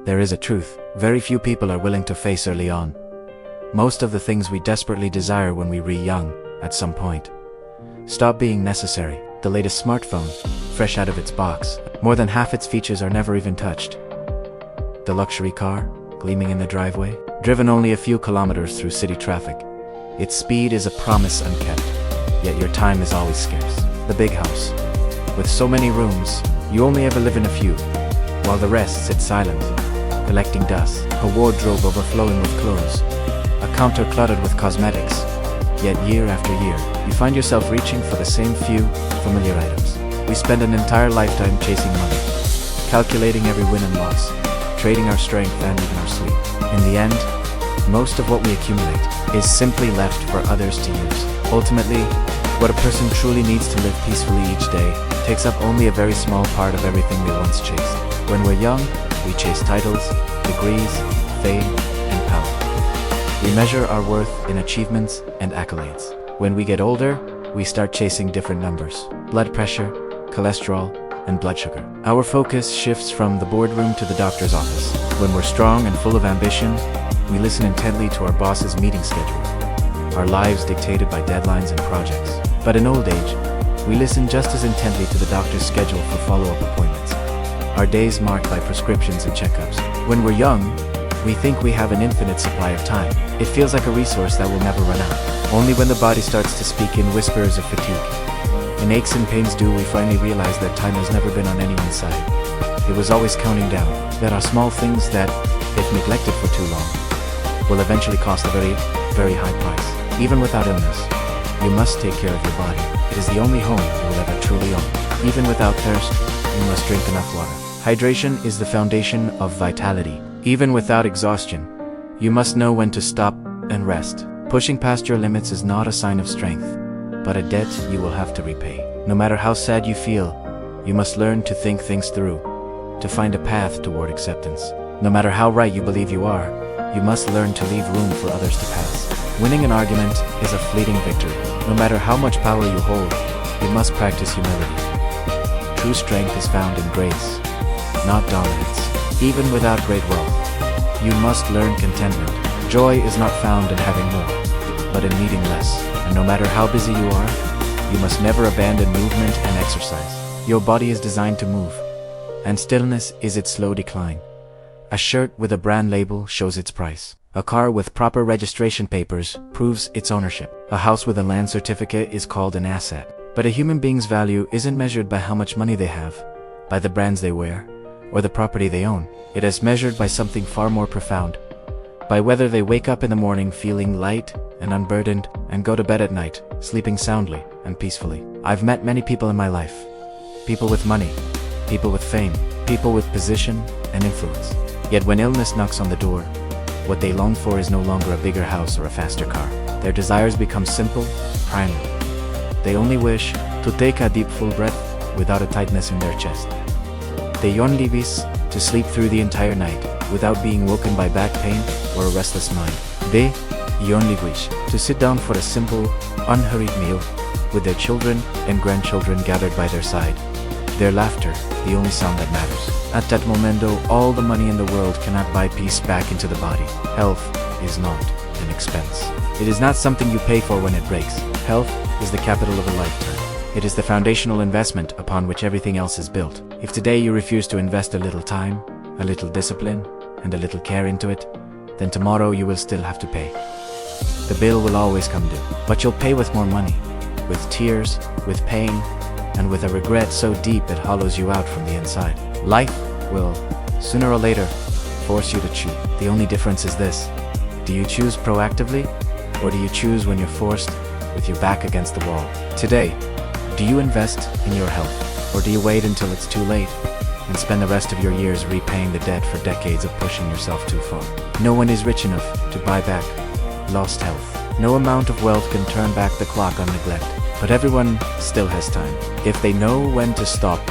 there is a truth very few people are willing to face early on. Most of the things we desperately desire when we were young, at some point, stop being necessary. The latest smartphone, fresh out of its box, more than half its features are never even touched. The luxury car, gleaming in the driveway, driven only a few kilometers through city traffic. Its speed is a promise unkept, yet your time is always scarce. The big house, with so many rooms, you only ever live in a few, while the rest sit silent, collecting dust. A wardrobe overflowing with clothes, a counter cluttered with cosmetics. Yet year after year, you find yourself reaching for the same few familiar items. We spend an entire lifetime chasing money, calculating every win and loss, trading our strength and even our sleep. In the end, most of what we accumulate is simply left for others to use. Ultimately, what a person truly needs to live peacefully each day takes up only a very small part of everything they once chased. When we're young, we chase titles, degrees, fame, and power. We measure our worth in achievements and accolades. When we get older, we start chasing different numbers: blood pressure, cholesterol, and blood sugar. Our focus shifts from the boardroom to the doctor's office. When we're strong and full of ambition, we listen intently to our boss's meeting schedule, our lives dictated by deadlines and projects. But in old age, we listen just as intently to the doctor's schedule for follow-up appointments, our days marked by prescriptions and checkups. When we're young, we think we have an infinite supply of time. It feels like a resource that will never run out. Only when the body starts to speak in whispers of fatigue, and aches and pains do, we finally realize that time has never been on anyone's side. It was always counting down. There are small things that, if neglected for too long, will eventually cost a very, very high price. Even without illness, you must take care of your body. It is the only home you will ever truly own. Even without thirst, you must drink enough water. Hydration is the foundation of vitality. Even without exhaustion, you must know when to stop and rest. Pushing past your limits is not a sign of strength, but a debt you will have to repay. No matter how sad you feel, you must learn to think things through, to find a path toward acceptance. No matter how right you believe you are, you must learn to leave room for others to pass. Winning an argument is a fleeting victory. No matter how much power you hold, you must practice humility. True strength is found in grace, not dominance. Even without great wealth, you must learn contentment. Joy is not found in having more, but in needing less. And no matter how busy you are, you must never abandon movement and exercise. Your body is designed to move, and stillness is its slow decline. A shirt with a brand label shows its price. A car with proper registration papers proves its ownership. A house with a land certificate is called an asset. But a human being's value isn't measured by how much money they have, by the brands they wear, or the property they own. It is measured by something far more profound, by whether they wake up in the morning feeling light and unburdened and go to bed at night, sleeping soundly and peacefully. I've met many people in my life. People with money, people with fame, people with position and influence. Yet when illness knocks on the door, what they long for is no longer a bigger house or a faster car. Their desires become simple, primal. They only wish to take a deep full breath without a tightness in their chest. They only wish to sleep through the entire night without being woken by back pain or a restless mind. They only wish to sit down for a simple, unhurried meal with their children and grandchildren gathered by their side. Their laughter, the only sound that matters. At that momento, all the money in the world cannot buy peace back into the body. Health is not an expense. It is not something you pay for when it breaks. Health is the capital of a lifetime. It is the foundational investment upon which everything else is built. If today you refuse to invest a little time, a little discipline, and a little care into it, then tomorrow you will still have to pay. The bill will always come due, but you'll pay with more money, with tears, with pain, and with a regret so deep it hollows you out from the inside. Life will, sooner or later, force you to choose. The only difference is this: do you choose proactively, or do you choose when you're forced with your back against the wall? Today, do you invest in your health, or do you wait until it's too late and spend the rest of your years repaying the debt for decades of pushing yourself too far? No one is rich enough to buy back lost health. No amount of wealth can turn back the clock on neglect, but everyone still has time, if they know when to stop